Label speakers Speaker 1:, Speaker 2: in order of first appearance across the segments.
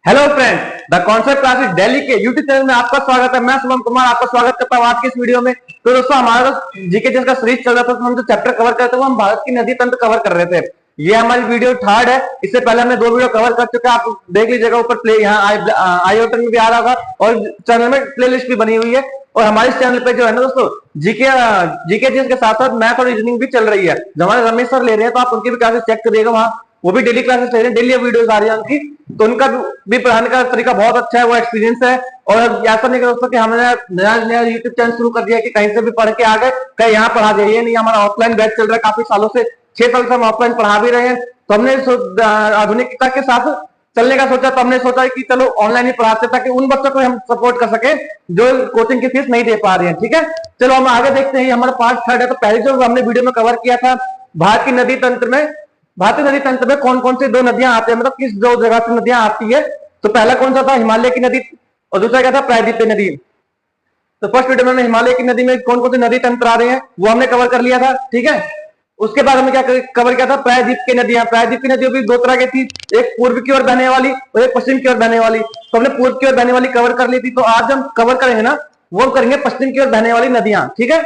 Speaker 1: Hello friend, the concept classes Delhi के YouTube channel में आपका स्वागत है। मैं शुभम कुमार आपका स्वागत करता हूँ आज की इस वीडियो में। तो दोस्तों, हमारा जीके जिसका सीरीज चल रहा था, तो हम जो चैप्टर कवर करते थे वो हम भारत की नदी तंत्र कवर कर रहे थे। ये हमारी वीडियो थर्ड है। इससे पहले हमने 2 वीडियो कवर कर चुके हैं, आप देख लीजिएगा। ऊपर प्ले यहाँ आई बटन में भी आ रहा होगा और चैनल में प्ले लिस्ट भी बनी हुई है। और हमारे इस चैनल पे जो है ना दोस्तों, जीके जीके जिसके साथ साथ मैथ और रीजनिंग भी चल रही है। जो हमारे रमेश सर ले रहे हैं, तो आप उनकी भी क्लासेस चेक करिएगा। वहां वो भी डेली क्लासेस ले रहे हैं, डेली वीडियोस आ रही है उनकी। तो उनका भी पढ़ाने का तरीका बहुत अच्छा है, वो एक्सपीरियंस है। और ऐसा नहीं कर दोस्तों कि हमने नया यूट्यूब चैनल शुरू कर दिया कि कहीं से भी पढ़ के आ गए, कहीं यहाँ पढ़ा दिया। ये नहीं, हमारा ऑफलाइन बैच चल रहा है काफी सालों से, 6 साल से हम ऑफलाइन पढ़ा भी रहे हैं। तो हमने आधुनिकता के साथ चलने का सोचा, तो हमने सोचा कि चलो ऑनलाइन ही पढ़ाते, ताकि उन बच्चों को हम सपोर्ट कर सके जो कोचिंग की फीस नहीं दे पा रहे हैं। ठीक है, चलो हम आगे देखते हैं। हमारा पार्ट थर्ड है। तो पहले जो हमने वीडियो में कवर किया था, भारतीय नदी तंत्र में कौन कौन सी 2 नदियां आती है, मतलब किस 2 जगह से नदियां आती है। तो पहला कौन सा था, हिमालय की नदी, और दूसरा क्या था, प्रायद्वीपीय नदी। तो फर्स्ट वीडियो में हिमालय की नदी में कौन कौन से नदी तंत्र आ रहे हैं वो हमने कवर कर लिया था। ठीक है, उसके बाद हमने क्या कवर किया था, प्रायद्वीप की नदियां। प्रायद्वीप की नदियों भी 2 तरह की थी, एक पूर्व की ओर बहने वाली और एक पश्चिम की ओर बहने वाली। तो हमने पूर्व की ओर बहने वाली कवर कर ली थी। तो आज हम कवर करेंगे ना, वो हम करेंगे पश्चिम की ओर बहने वाली नदियां। ठीक है,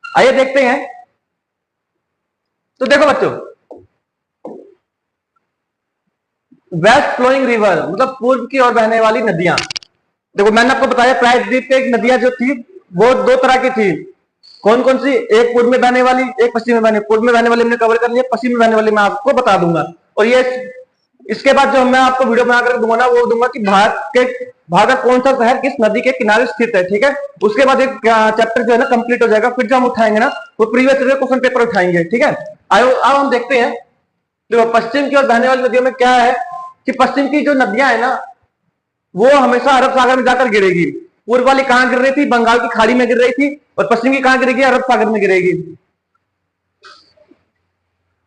Speaker 1: आइए देखते हैं। तो देखो बच्चों, वेस्ट फ्लोइंग रिवर मतलब पूर्व की ओर बहने वाली नदियां। देखो, मैंने आपको बताया प्रायद्वीप पे एक नदियां जो थी वो 2 तरह की थी। कौन कौन सी, एक पूर्व में बहने वाली, एक पश्चिम में बहने। पूर्व में बहने वाली हमने कवर कर लिया, पश्चिम में बहने वाली मैं आपको बता दूंगा। और ये इसके बाद जो मैं आपको वीडियो बनाकर दूंगा ना, वो दूंगा कि भारत का कौन सा शहर किस नदी के किनारे स्थित है। ठीक है, उसके बाद एक चैप्टर जो है ना कंप्लीट हो जाएगा। फिर जो हम उठाएंगे ना, वो प्रीवियस क्वेश्चन पेपर उठाएंगे। ठीक है, अब हम देखते हैं। देखो, पश्चिम की ओर बहने वाली नदियों में क्या है कि पश्चिम की जो नदियां है ना, वो हमेशा अरब सागर में जाकर गिरेगी। पूर्व वाली कहां गिर रही थी, बंगाल की खाड़ी में गिर रही थी, और पश्चिम की कहां गिरेगी, अरब सागर में गिरेगी।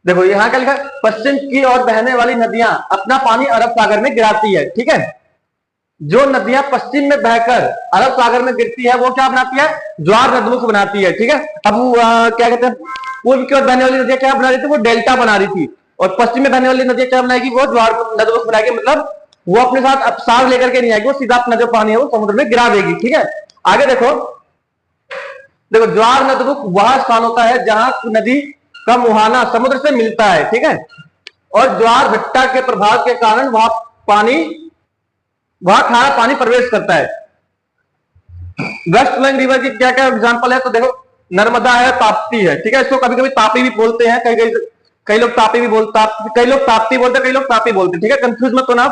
Speaker 1: देखो, यहां क्या लिखा, पश्चिम की ओर बहने वाली नदियां अपना पानी अरब सागर में गिराती है। ठीक है, जो नदियां पश्चिम में बहकर अरब सागर में गिरती है वो क्या बनाती है, ज्वार नदमुख बनाती है। ठीक है, अब क्या कहते हैं, पूर्व की ओर बहने वाली नदियां क्या बना रही थी, वो डेल्टा बना रही थी। और पश्चिम में बहने वाली नदियां क्या बनाएगी, वो ज्वार नदमुख बनाएगी। मतलब वो अपने साथ अपसार लेकर के नहीं आएगी, वो सीधा अपना जो पानी है वो समुद्र में गिरा देगी। ठीक है, आगे देखो। देखो, ज्वार नदमुख वह स्थान होता है जहां नदी का मुहाना समुद्र से मिलता है। ठीक है, और ज्वार भट्टा के प्रभाव के कारण वहां खारा पानी प्रवेश करता है। वेस्ट फ्लोइंग रिवर की क्या क्या एग्जांपल है, तो देखो, नर्मदा है, ताप्ती है। ठीक है, इसको कभी कभी तापी भी बोलते हैं, कई लोग तापी भी बोलते, कई लोग ताप्ती बोलते हैं, कई लोग तापी बोलते हैं। ठीक है, कंफ्यूज मत होना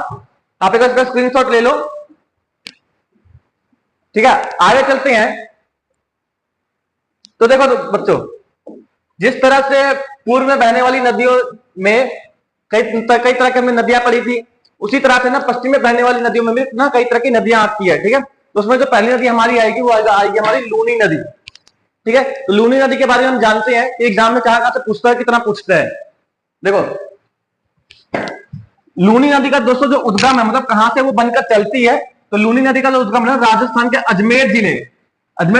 Speaker 1: आप एक इसका स्क्रीनशॉट ले लो। ठीक है, आगे चलते हैं। तो देखो बच्चों, जिस तरह से पूर्व में बहने वाली नदियों में कई तरह की हमने नदियां पढ़ी थी, उसी तरह से ना पश्चिम में बहने वाली नदियों में भी ना कई तरह की नदियां आती है। ठीक है, तो उसमें जो पहली नदी हमारी आएगी वो आएगी हमारी लूनी नदी। ठीक है, तो लूनी नदी के बारे में हम जानते हैं कि एग्जाम में कहां से पूछता है, कितना पूछता है। देखो, लूनी नदी का दोस्तों जो उद्गम है, मतलब कहां से वो बनकर चलती है, तो लूनी नदी का जो उद्गम है राजस्थान के अजमेर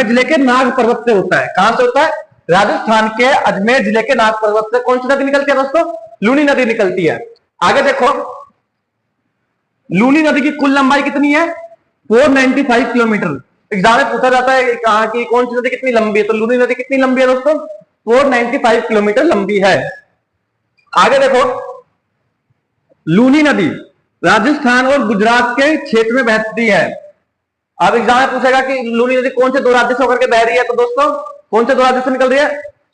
Speaker 1: जिले के नाग पर्वत से होता है। कहां से होता है, राजस्थान के अजमेर जिले के नाग पर्वत से। कौन सी नदी निकलती है दोस्तों, लूनी नदी निकलती है। आगे देखो, लूनी नदी की कुल लंबाई कितनी है, 495 किलोमीटर। एग्जाम में पूछा जाता है कहा कि कौन सी नदी कितनी लंबी है, तो लूनी नदी कितनी लंबी है दोस्तों, 495 किलोमीटर लंबी है। आगे देखो, लूनी नदी राजस्थान और गुजरात के क्षेत्र में बहती है। अब एग्जाम में पूछेगा कि लूनी नदी कौन से 2 राज्य से होकर के बह रही है, तो दोस्तों कौन से 2 राज्य से निकल रही है,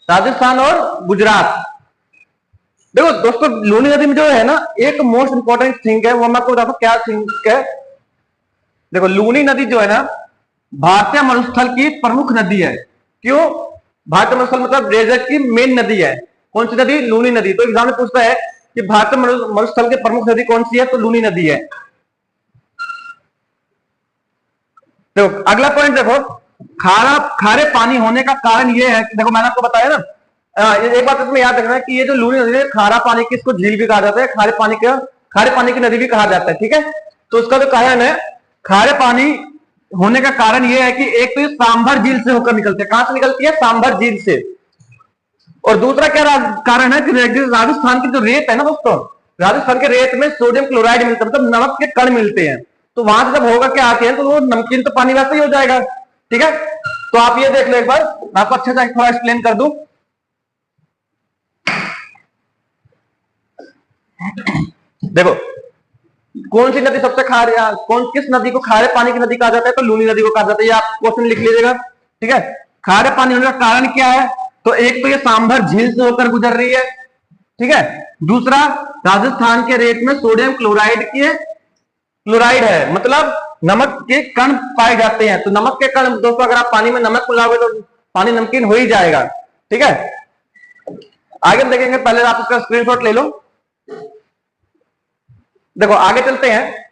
Speaker 1: राजस्थान और गुजरात। देखो दोस्तों, लूनी नदी में जो है ना एक मोस्ट इंपॉर्टेंट थिंग है, वो मैं आपको बताता हूं क्या थिंग है। देखो, लूनी नदी जो है ना भारतीय मरुस्थल की प्रमुख नदी है। क्यों, भारतीय मरुस्थल मतलब डेजर्ट की मेन नदी है। कौन सी नदी, लूनी नदी। तो एग्जाम में पूछता है कि भारतीय मरुस्थल की प्रमुख नदी कौन सी है, तो लूनी नदी है। देखो, अगला पॉइंट देखो, खारे पानी होने का कारण यह है कि देखो मैंने आपको बताया ना, एक बात इसमें याद रखना कि ये जो लूनी नदी है, खारा पानी की इसको झील भी कहा जाता है, खारे पानी की नदी भी कहा जाता है। ठीक है, तो उसका जो कारण है, खारे पानी होने का कारण यह है कि एक तो ये सांभर झील से होकर निकलती है। कहां से निकलती है, सांभर झील से। और दूसरा क्या कारण है कि राजस्थान की जो रेत है ना दोस्तों, राजस्थान के रेत में सोडियम क्लोराइड मिलता है, मतलब नमक के कण मिलते हैं। तो वहां से जब होगा क्या आते हैं तो वो नमकीन तो पानी वैसे ही हो जाएगा। ठीक है, तो आप ये देख लो एक बार, मैं आपको अच्छे से थोड़ा एक्सप्लेन कर दूं। देखो कौन सी नदी सबसे खारे, किस नदी को खारे पानी की नदी कहा जाता है, तो लूनी नदी को कहा जाता है। ये आप क्वेश्चन लिख लीजिएगा। ठीक है, खारे पानी होने का कारण क्या है, तो एक तो ये सांभर झील से होकर गुजर रही है। ठीक है, दूसरा राजस्थान के रेत में सोडियम क्लोराइड है, मतलब नमक के कण पाए जाते हैं। तो नमक के कण दोस्तों, अगर आप पानी में नमक मिलाओगे तो पानी नमकीन हो ही जाएगा। ठीक है, आगे हम देखेंगे, पहले आप इसका स्क्रीनशॉट ले लो। देखो आगे चलते हैं,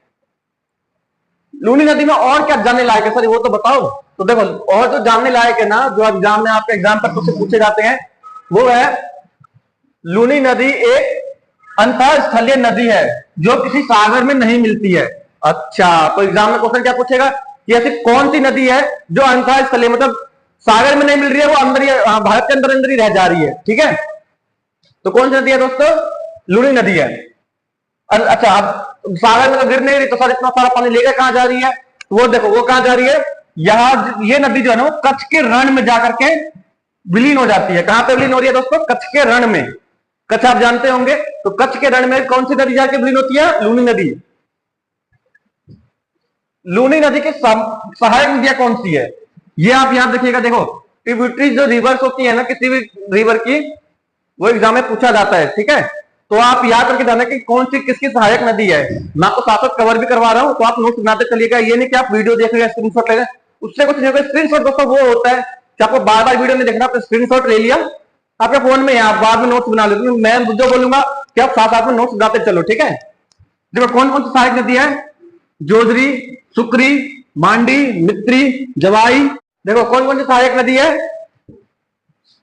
Speaker 1: लूनी नदी में और क्या जानने लायक है सर, वो तो बताओ। तो देखो और जो जानने लायक है ना, जो एग्जाम में आपके एग्जाम पर कुछ पूछे जाते हैं, वो है लूनी नदी एक अंतःस्थलीय नदी है जो किसी सागर में नहीं मिलती है। अच्छा, तो एग्जाम में क्वेश्चन क्या पूछेगा कि ऐसी कौन सी नदी है जो अंतःस्थलीय, मतलब सागर में नहीं मिल रही है, वो अंदर ही, भारत के अंदर अंदर ही रह जा रही है। ठीक है, तो कौन सी नदी है दोस्तों, लूनी नदी है। अच्छा, अब सागर में तो गिर नहीं रही, तो सर इतना सारा पानी लेकर कहां जा रही है, तो वो देखो वो कहां जा रही है, यहां ये नदी जो है ना, वो कच्छ के रण में जाकर के विलीन हो जाती है। कहां पे विलीन हो रही है दोस्तों, कच्छ के रण में। कच्छ आप जानते होंगे, तो कच्छ के रण में कौन सी नदी जाके विलीन होती है, लूनी नदी। लूनी नदी की सहायक नदियां कौन सी है, ये आप याद रखिएगा। देखो ट्रिब्यूटरीज जो रिवर्स होती है ना किसी भी रिवर की, वो एग्जाम में पूछा जाता है। ठीक है, तो आप याद करके जाना कि कौन सी किसकी सहायक नदी है। मैं आपको साथ साथ कवर भी करवा रहा हूं, तो आप नोट्स बनाते चलिएगा। ये नहीं कि आप वीडियो देख रहे स्क्रीनशॉट ले रहे, उससे कुछ नहीं होगा। स्क्रीनशॉट दोस्तों वो होता है कि आपको बार बार वीडियो नहीं देखना, आपने स्क्रीनशॉट ले लिया आपके फोन में, आप बाद में नोट्स बना लेते। मैं जो बोलूंगा कि आप साथ साथ में नोट्स बनाते चलो। ठीक है, देखो कौन कौन सी सहायक नदी है, जोजरी, सुक्री, मांडी, मित्री, जवाई। देखो कौन कौन सी सहायक नदी है,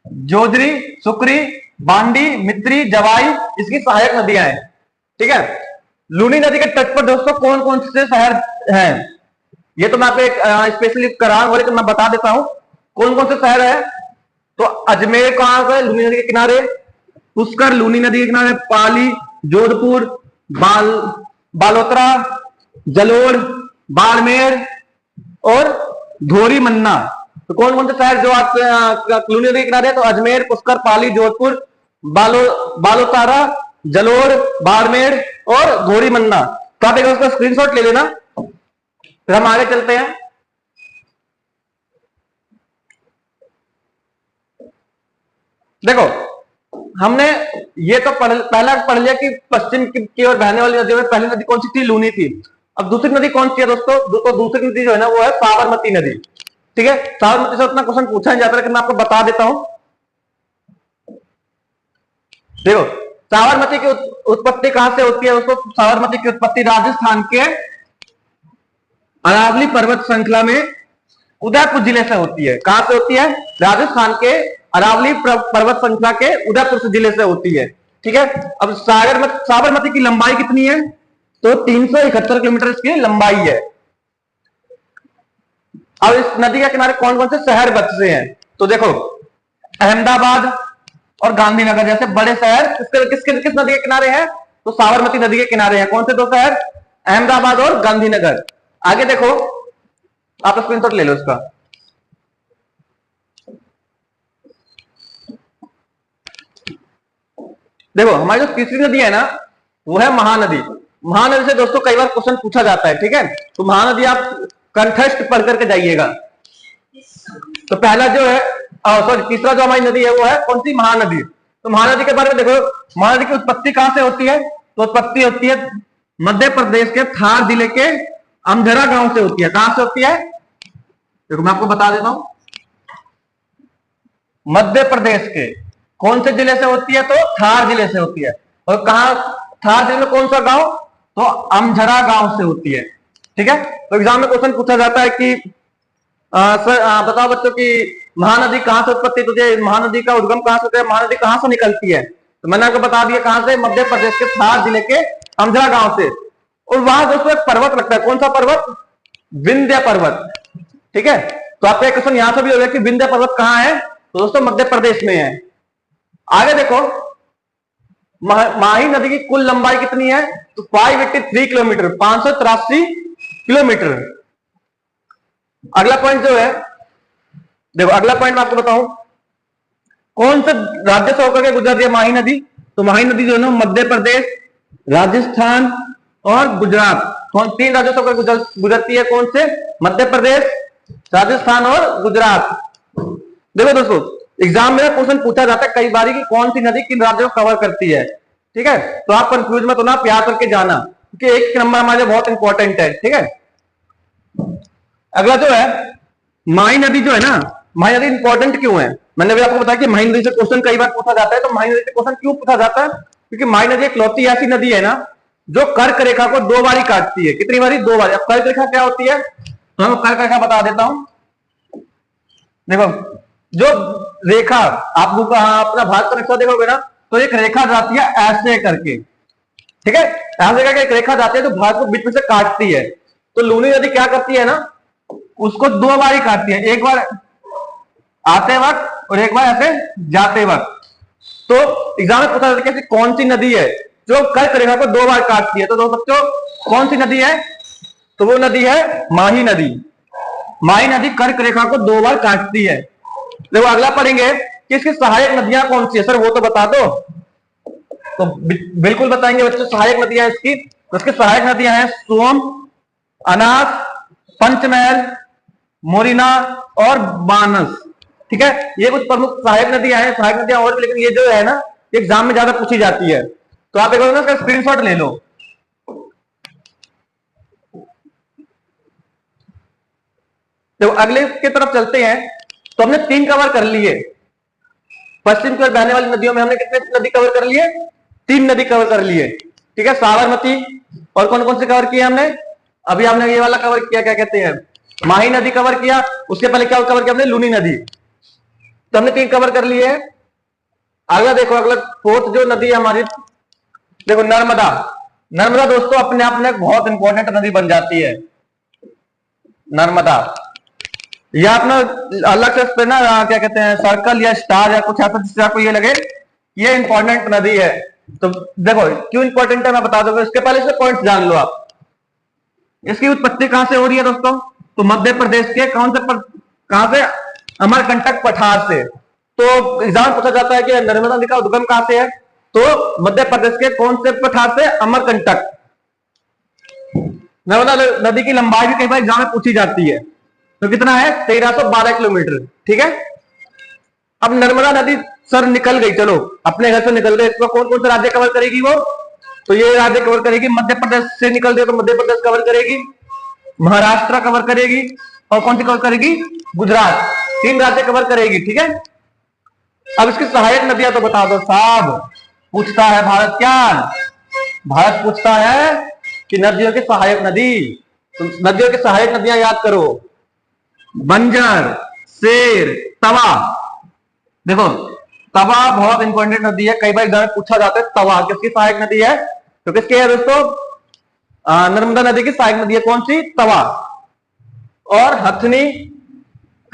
Speaker 1: जोजरी, सुक्री, बांडी, मित्री, जवाई, इसकी सहायक नदियां हैं। ठीक है, लूनी नदी के तट पर दोस्तों कौन कौन से शहर हैं, ये तो मैं आपको एक स्पेशली करार वाले तो मैं बता देता हूं कौन कौन से शहर है। तो अजमेर कहां से, लूनी नदी के किनारे, पुष्कर लूनी नदी के किनारे, पाली, जोधपुर, बालोतरा, जलोर, बाड़मेर और धोरी मन्ना। तो कौन कौन से शहर जो आप लूनी नदी के किनारे, तो अजमेर, पुष्कर, पाली, जोधपुर, बालोतारा, जलोर, बाड़मेर और धोरी मन्ना। तो आप एक उसका स्क्रीनशॉट ले लेना, फिर हम आगे चलते हैं। देखो हमने ये तो पहला पढ़ लिया कि पश्चिम की ओर बहने वाली नदियों में पहली नदी कौन सी थी, लूनी थी। अब दूसरी नदी कौन सी है दोस्तों, तो दूसरी नदी जो है ना वो है साबरमती नदी। ठीक है, साबरमती से उतना क्वेश्चन पूछा नहीं जाता, लेकिन मैं आपको बता देता हूं। देखो साबरमती की उत्पत्ति कहां से होती है दोस्तों, साबरमती की उत्पत्ति राजस्थान के अरावली पर्वत श्रृंखला में उदयपुर जिले से होती है। कहां से होती है, राजस्थान के अरावली पर्वत श्रृंखला के उदयपुर जिले से होती है। ठीक है, अब साबरमती की लंबाई कितनी है, तो 371 किलोमीटर इसकी लंबाई है। अब इस नदी के किनारे कौन कौन से शहर बसे हैं, तो देखो अहमदाबाद और गांधीनगर जैसे बड़े शहर किस नदी के किनारे हैं, तो साबरमती नदी के किनारे हैं। कौन से दो शहर, अहमदाबाद और गांधीनगर। आगे देखो, आप स्क्रीनशॉट ले लो इसका। देखो हमारी जो तीसरी नदी है ना, वो है महानदी। महानदी से दोस्तों कई बार क्वेश्चन पूछा जाता है। ठीक है, तो महानदी आप कंठस्थ पढ़ करके जाइएगा। तो पहला जो है, सॉरी तीसरा जो हमारी नदी है वो है कौन सी, महानदी। तो महानदी के बारे में देखो, महानदी की उत्पत्ति कहां से होती है, तो उत्पत्ति होती है मध्य प्रदेश के थार जिले के अमझरा गांव से होती है। कहां से होती है, देखो मैं आपको बता देता हूं, मध्य प्रदेश के कौन से जिले से होती है, तो थार जिले से होती है। और कहा, थार जिले में कौन सा गांव, तो अमझरा गांव से होती है। ठीक है, तो एग्जाम में क्वेश्चन पूछा जाता है कि सर बताओ बच्चों की महानदी कहां से उत्पत्ति होती है, महानदी का उद्गम कहां से होता है, महानदी कहां से निकलती है। तो मैंने आपको बता दिया कहां से, मध्य प्रदेश के थार जिले के अमझरा गांव से। और वहां दोस्तों एक पर्वत लगता है, कौन सा पर्वत, विंध्य पर्वत। ठीक है, तो आपका एक क्वेश्चन यहां से भी हो गया कि विंध्य पर्वत कहां है, तो दोस्तों मध्य प्रदेश में है। आगे देखो, माही नदी की कुल लंबाई कितनी है? तो 583 किलोमीटर, 583 किलोमीटर। अगला पॉइंट जो है, देखो अगला पॉइंट मैं आपको बताऊं, कौन से राज्य से होकर के गुजरती है माही नदी? तो माही नदी जो है ना मध्य प्रदेश, राजस्थान और गुजरात, कौन तीन राज्यों से होकर गुजरती है? कौन से? मध्य प्रदेश, राजस्थान और गुजरात। देखो दोस्तों, एग्जाम में क्वेश्चन पूछा जाता है कई बार कि कौन सी नदी किन राज्यों को कवर करती है, ठीक है? तो आप कंफ्यूज मत होना, याद करके जाना, क्योंकि एक नंबर हमारे बहुत इंपॉर्टेंट है, ठीक है? अगला जो है माही नदी जो है ना, माही नदी इंपॉर्टेंट क्यों है? मैंने भी आपको बताया कि माही नदी से क्वेश्चन कई बार पूछा जाता है। तो माही नदी से क्वेश्चन क्यों पूछा जाता है? क्योंकि माही नदी एक लौती ऐसी नदी है ना जो कर्क रेखा को 2 बारी काटती है। कितनी बारी? 2 बारी। अब कर्क रेखा क्या होती है? तो मैं कर्क रेखा बता देता हूं। देखो, जो रेखा आप अपना भारत का नक्शा देखोगे ना, तो एक रेखा जाती है ऐसे करके, ठीक है? ऐसे करके एक रेखा जाती है तो भारत को बीच में से काटती है। तो लूनी नदी क्या करती है ना, उसको 2 बारी काटती है, एक बार आते वक्त और एक बार ऐसे जाते वक्त। तो एग्जाम में पूछा जाता है कि कौन सी नदी है जो कर्क रेखा को 2 बार काटती है? तो दोस्त बच्चों, कौन सी नदी है? तो वो नदी है माही नदी। माही नदी कर्क रेखा को 2 बार काटती है। देखो अगला पढ़ेंगे कि इसकी सहायक नदियां कौन सी है। सर वो तो बता दो। तो बिल्कुल बताएंगे बच्चों, सहायक नदियां इसकी। तो इसकी सहायक नदियां हैं सोम, अनास, पंचमहल, मोरिना और बानस, ठीक है? ये कुछ प्रमुख सहायक नदियां हैं। सहायक नदियां और भी, लेकिन ये जो है ना एग्जाम में ज्यादा पूछी जाती है। तो आप एक बार स्क्रीनशॉट ले लो। तो अगले की तरफ चलते हैं। तो हमने 3 कवर कर लिए। पश्चिम की ओर बहने वाली नदियों में हमने कितने नदी कवर कर लिए? 3 नदी कवर कर लिए, ठीक है? साबरमती, और कौन कौन से कवर किए हमने? अभी हमने ये वाला कवर किया, क्या कहते हैं, माही नदी कवर किया। उसके पहले क्या कवर किया हमने? लूनी नदी। तो हमने 3 कवर कर लिए। अगला देखो, अगला 4th जो नदी है हमारी, देखो नर्मदा। नर्मदा दोस्तों अपने आप में एक बहुत इंपॉर्टेंट नदी बन जाती है, नर्मदा। या अपना अलग से इस पे ना क्या कहते हैं, सर्कल या स्टार या कुछ ऐसा जिससे आपको ये लगे ये इंपॉर्टेंट नदी है। तो देखो क्यों इंपॉर्टेंट है मैं बता दूंगा। इसके पहले से पॉइंट जान लो आप। इसकी उत्पत्ति कहां से हो रही है दोस्तों? तो मध्य प्रदेश के कहां से? अमरकंटक पठार से। तो एग्जाम पूछा जाता है कि नर्मदा नदी का उद्गम कहां से है? तो मध्य प्रदेश के कौन से पठार से? अमरकंटक। नर्मदा नदी की लंबाई भी कई बार एग्जाम में पूछी जाती है। तो कितना है? 1312 किलोमीटर, ठीक है? अब नर्मदा नदी सर निकल गई, चलो अपने घर से निकल गए, इसको कौन कौन सा राज्य कवर करेगी वो? तो ये राज्य कवर करेगी, मध्य प्रदेश से निकल गए तो मध्य प्रदेश कवर करेगी, महाराष्ट्र कवर करेगी, और कौन सी कवर करेगी? गुजरात। 3 राज्य कवर करेगी, ठीक है? अब इसकी सहायक नदियां तो बता दो साहब। पूछता है भारत क्या? भारत पूछता है कि नदियों की सहायक नदी। तो नदियों की सहायक नदियां याद करो, बंजर, शेर, तवा। देखो तवा बहुत इंपॉर्टेंट नदी है, कई बार एग्जाम में पूछा जाता है तवा किसकी सहायक नदी है? तो किसकी है दोस्तों? नर्मदा नदी की सहायक नदी है, कौन सी? तवा। और हथनी,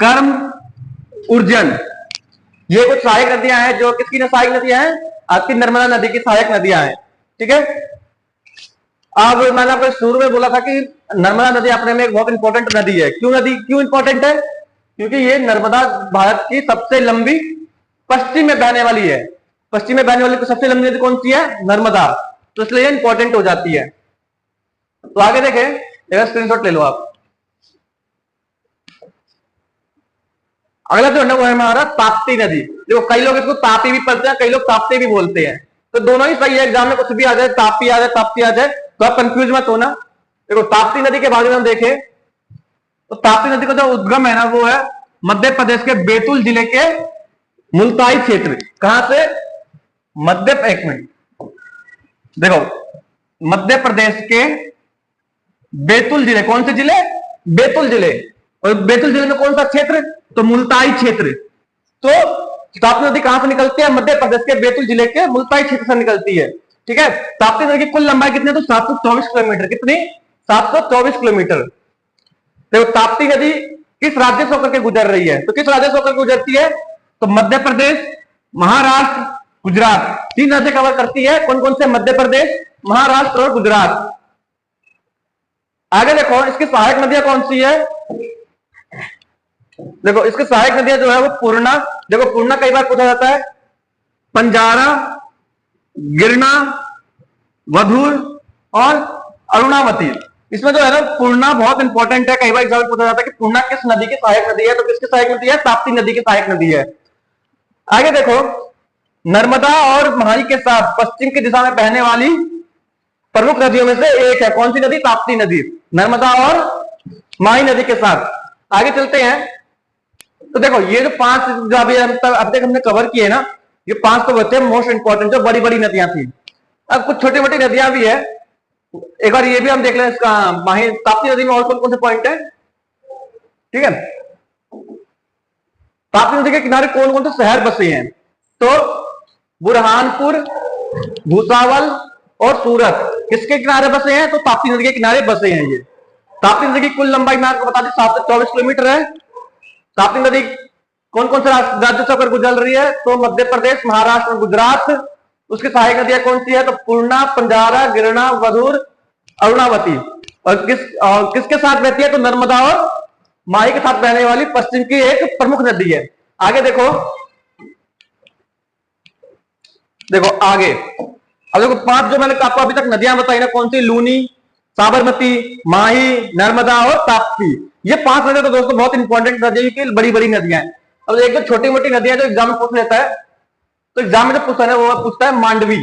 Speaker 1: कर्म, उर्जन, ये कुछ सहायक नदियां हैं जो किसकी सहायक नदियां हैं? आपकी नर्मदा नदी की सहायक नदियां हैं, ठीक है? अब मैंने आपको शुरू में बोला था कि नर्मदा नदी अपने में एक बहुत इंपॉर्टेंट नदी है। क्यों इंपॉर्टेंट है? क्योंकि ये नर्मदा भारत की सबसे लंबी पश्चिम में बहने वाली है। पश्चिम में बहने वाली सबसे लंबी नदी कौन सी है? नर्मदा। तो इसलिए ये इंपॉर्टेंट हो जाती है। तो आगे देखें, एक स्क्रीनशॉट ले लो आप। अगला जो है ना वो है हमारा ताप्ती नदी। देखो कई लोग इसको तापी भी पढ़ते हैं, कई लोग ताप्ती भी बोलते हैं। तो दोनों ही सही है, एग्जाम में कुछ भी आ जाए, तापी आ जाए, ताप्ती आ जाए, तो आप कंफ्यूज मत होना। देखो ताप्ती नदी के बारे में हम देखें तो ताप्ती नदी का जो उद्गम है ना वो है मध्य प्रदेश के बैतूल जिले के मुल्ताई क्षेत्र। कहां से? एक मिनट, देखो मध्य प्रदेश के बैतूल जिले, कौन से जिले? बैतूल जिले। और बैतूल जिले में कौन सा क्षेत्र? तो मुल्ताई क्षेत्र। तो ताप्ती नदी कहां से निकलती है? मध्य प्रदेश के बैतूल जिले के मुल्ताई क्षेत्र से निकलती है, ठीक है? ताप्ती नदी की कुल लंबाई कितनी है? तो 724 किलोमीटर। कितनी? 724 किलोमीटर। देखो ताप्ती नदी किस राज्य से होकर के गुजर रही है? तो किस राज्य से होकर गुजरती है? तो मध्य प्रदेश, महाराष्ट्र, गुजरात। 3 नदियां कवर करती है, कौन कौन से? मध्य प्रदेश, महाराष्ट्र और गुजरात। आगे देखो इसकी सहायक नदियां कौन सी है? देखो इसकी सहायक नदियां जो है वो पूर्णा, देखो पूर्णा कई बार पूछा जाता है, पंजारा, गिरना, वधूर और अरुणावती। इसमें जो है ना पूर्णा बहुत इंपॉर्टेंट है, कई बार एग्जाम में पूछा जाता है कि पूर्णा किस नदी की सहायक नदी है, तो किसकी सहायक नदी है? ताप्ती नदी की सहायक नदी है। आगे देखो नर्मदा और महाई के साथ पश्चिम की दिशा में बहने वाली प्रमुख नदियों में से एक है, कौन सी नदी? ताप्ती नदी, नर्मदा और माही नदी के साथ। आगे चलते हैं, तो देखो ये जो 5 जो अभी अब तक हमने कवर किए ना, ये 5 तो होते हैं मोस्ट इंपॉर्टेंट, जो बड़ी बड़ी नदियां थी। अब कुछ छोटी मोटी नदियां भी है, एक बार ये भी हम देख लें इसका, माही ताप्ती नदी में और कौन कौन से पॉइंट है, ठीक है। ताप्ती नदी के किनारे कौन कौन से शहर बसे हैं? तो बुरहानपुर, भूसावल और सूरत किसके किनारे बसे हैं? तो ताप्ती नदी के किनारे बसे हैं ये। ताप्ती नदी की कुल लंबाई मैं आपको बता दी 724 किलोमीटर है। ताप्ती नदी कौन कौन से राज्यों से होकर गुजर रही है? तो मध्य प्रदेश, महाराष्ट्र और गुजरात। उसकी सहायक नदियां कौन सी है? तो पूर्णा, पंजारा, गिरना, वधूर, अरुणावती। और किसके साथ बहती है? तो नर्मदा और माही के साथ बहने वाली पश्चिम की एक प्रमुख नदी है। आगे देखो, देखो आगे, अब देखो 5 जो मैंने आपको अभी तक नदियां बताई ना, कौन सी? लूनी, साबरमती, माही, नर्मदा और ताप्ती। ये 5 नदियां तो दोस्तों बहुत इंपॉर्टेंट नदियां की बड़ी बड़ी नदियां हैं। अब एक जो छोटी मोटी नदियां जो एग्जाम में पूछ लेता है, तो एग्जाम में जो पूछता है वो पूछता है मांडवी।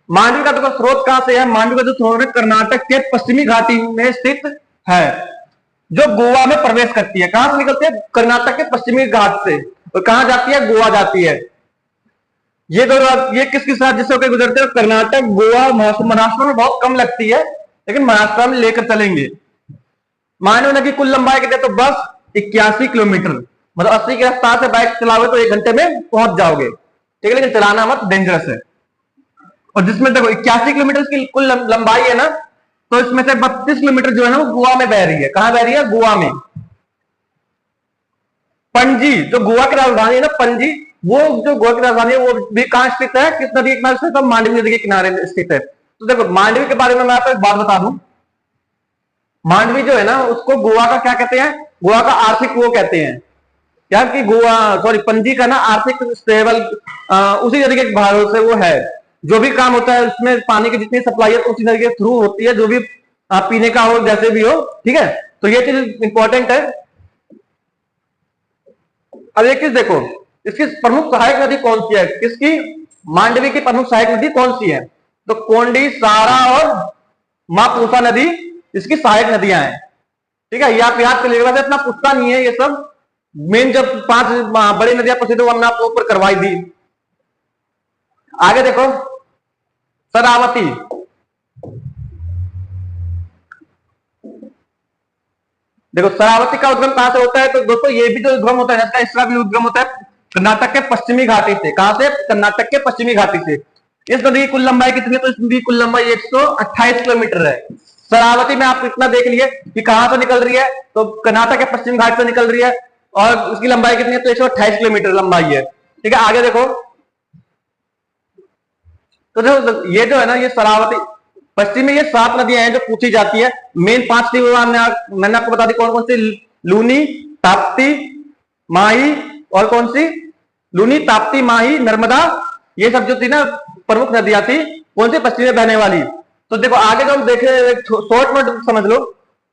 Speaker 1: मांडवी का तो स्रोत कहां से है? मांडवी का जो स्रोत है कर्नाटक के पश्चिमी घाटी में स्थित है, जो गोवा में प्रवेश करती है। कहां से निकलती है? कर्नाटक के पश्चिमी घाट से, और कहां जाती है? गोवा जाती है। ये किसके साथ जिससे होकर गुजरते हैं? कर्नाटक, गोवा, महाराष्ट्र में बहुत कम लगती है, लेकिन महाराष्ट्र में लेकर चलेंगे। मांडवी नदी की कुल लंबाई कितनी? तो बस 81 किलोमीटर, मतलब 80 की रफ्तार से बाइक चलाओगे तो 1 घंटे में पहुंच जाओगे, ठीक है, लेकिन चलाना मत, डेंजरस है। और जिसमें देखो 81 किलोमीटर की कुल लंबाई है ना, तो इसमें से 32 किलोमीटर जो है ना वो गोवा में बह रही है। कहां बह रही है? गोवा में। पणजी जो गोवा की राजधानी है ना, पणजी, वो जो गोवा की राजधानी है वो भी कहां स्थित है? किस नदी के किनारे स्थित है? मांडवी नदी के किनारे स्थित है। तो देखो मांडवी के बारे में मैं आपको एक बात बता दूं, मांडवी जो है ना उसको गोवा का क्या कहते हैं? गोवा का आर्थिक वो कहते हैं, क्या कि गोवा, सॉरी, पणजी का ना आर्थिक स्टेबल उसी नदी के भाग से वो है। जो भी काम होता है उसमें पानी की जितनी सप्लाई है उसी नदी के थ्रू होती है, जो भी पीने का हो, जैसे भी हो, ठीक है। तो ये चीज इंपॉर्टेंट है। अब एक चीज देखो, इसकी प्रमुख सहायक नदी कौन सी है? किसकी? मांडवी की प्रमुख सहायक नदी कौन सी है? तो कोंडी, सारा और मापूसा नदी इसकी सहायक नदियां हैं, ठीक है। ये आप याद कर लीजिएगा, इतना पूछता नहीं है ये सब। मेन जब 5 बड़ी नदियां प्रसिद्ध वो हमने आपको ऊपर करवाई दी। आगे देखो शरावती, देखो शरावती का उद्गम कहां से होता है? तो दोस्तों ये भी जो उद्गम होता है, इसका भी उद्गम होता है कर्नाटक के पश्चिमी घाटी से। कहां से? कर्नाटक के पश्चिमी घाटी से। इस नदी की कुल लंबाई कितनी है? तो इस नदी की कुल लंबाई 128 किलोमीटर है। शरावती में आप इतना देख लिए कि कहां से निकल रही है, तो कर्नाटक के पश्चिम घाट से निकल रही है, और उसकी लंबाई कितनी है? तो 128 किलोमीटर लंबाई है, ठीक है। आगे देखो, तो देखो ये जो है ना, ये शरावती पश्चिम में ये 7 नदियां हैं जो पूछी जाती है। मेन 5 थी मैंने आपको बता दी, कौन कौन सी? लूनी, ताप्ती, माही और कौन सी? लूनी, ताप्ती, माही, नर्मदा, ये सब जो थी ना प्रमुख नदियां थी, कौन सी? पश्चिम में बहने वाली। तो देखो आगे जो हम देखे, शॉर्ट में समझ लो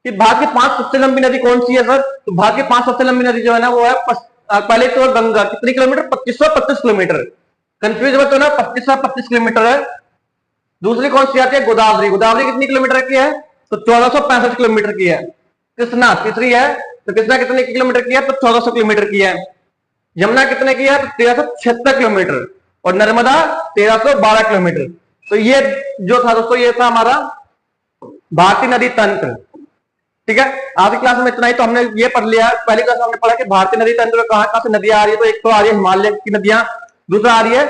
Speaker 1: कि भारत की 5 सबसे लंबी नदी कौन सी है सर? तो भारत की 5 सबसे लंबी नदी जो है ना वो है पहले तो गंगा। कितनी किलोमीटर? 2525 किलोमीटर। कंफ्यूज मत हो ना, 2525 किलोमीटर है। दूसरी कौन सी आती है? गोदावरी। गोदावरी कितनी किलोमीटर की है? तो 1465 किलोमीटर की है। कृष्णा तीसरी है, तो कृष्णा कितने किलोमीटर की है? तो 1400 किलोमीटर की है। यमुना कितने की है? तो 1376 किलोमीटर। और नर्मदा 1312 किलोमीटर। तो ये जो था दोस्तों, ये था हमारा भारतीय नदी तंत्र, ठीक है। आज की क्लास में इतना ही। तो हमने ये पढ़ लिया, पहली क्लास में हमने पढ़ा कि भारतीय नदी तंत्र में कहां से नदियां आ रही है। तो एक तो आ रही है हिमालय की नदियां, दूसरा आ रही है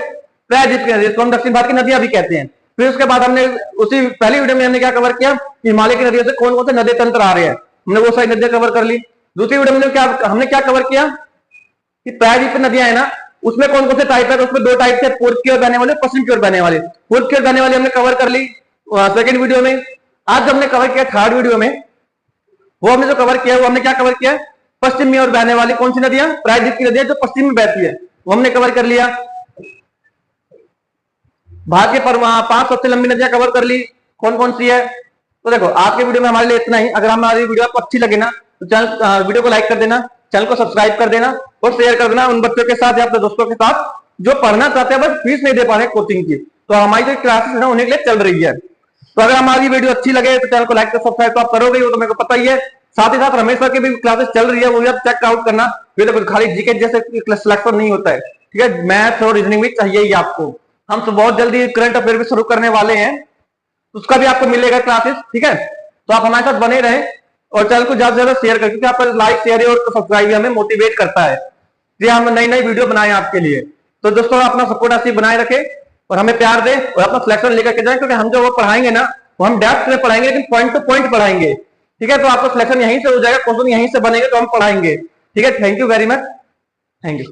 Speaker 1: प्रायद्वीप की नदियां, इसको हम दक्षिण भारत की नदियां भी कहते हैं। फिर उसके बाद हमने उसी पहली वीडियो में हमने क्या कवर किया? हिमालय की नदियों से कौन कौन से नदी तंत्र आ रहे हैं, हमने वो सारी नदियां कवर कर ली। दूसरी वीडियो में हमने क्या कवर किया कि प्रायद्वीप नदियां है ना, उसमें कौन कौन से टाइप है, तो उसमें 2 टाइप थे, पूर्व की ओर बहने वाले, पश्चिम की ओर बहने वाले। पूर्व की ओर बहने वाले हमने कवर कर ली सेकंड वीडियो में। आज हमने कवर किया थर्ड वीडियो में, वो हमने जो कवर किया वो हमने क्या कवर किया, पश्चिम में और बहने वाली कौन सी नदियां, प्रायद्वीप की नदियां जो पश्चिम में बहती है, वो हमने कवर कर लिया। भारत के 5 सबसे लंबी नदियां कवर कर ली, कौन कौन सी है। तो देखो आज के वीडियो में हमारे लिए इतना ही। अगर हमारी वीडियो आपको अच्छी लगे ना तो चैनल वीडियो को लाइक कर देना, चैनल को सब्सक्राइब कर देना और शेयर कर देना उन बच्चों के साथ या अपने दोस्तों के साथ जो पढ़ना चाहते हैं बस फीस नहीं दे पा रहे कोचिंग की। तो हमारी जो क्लासेस है उन्हीं के लिए चल रही है। तो अगर हमारी वीडियो अच्छी लगे तो चैनल को लाइक और सब्सक्राइब तो आप करोगे, वो तो मेरे को पता ही है। साथ ही साथ रमेश सर की भी क्लासेस चल रही है, वो भी आप चेक आउट करना। तो खाली जीके जैसे सिलेक्शन नहीं होता है, ठीक है, मैथ और रीजनिंग भी चाहिए ही आपको। हम तो बहुत जल्दी करंट अफेयर भी शुरू करने वाले हैं, उसका भी आपको मिलेगा क्लासेस, ठीक है। तो आप हमारे साथ बने रहें और चैनल को ज्यादा से ज्यादा शेयर करें, क्योंकि आप लाइक शेयर और सब्सक्राइब हमें मोटिवेट करता है कि हम नई नई वीडियो बनाए आपके लिए। तो दोस्तों अपना सपोर्ट ऐसे बनाए रखें और हमें प्यार दें और अपना सिलेक्शन लेकर के जाए, क्योंकि हम जो वो पढ़ाएंगे ना वो हम डेप्थ में पढ़ाएंगे लेकिन पॉइंट टू पॉइंट पढ़ाएंगे, ठीक है। तो आपका सिलेक्शन यहीं से हो जाएगा, क्वेश्चन यहीं से बनेंगे तो हम पढ़ाएंगे, ठीक है। Thank you very much, thank you.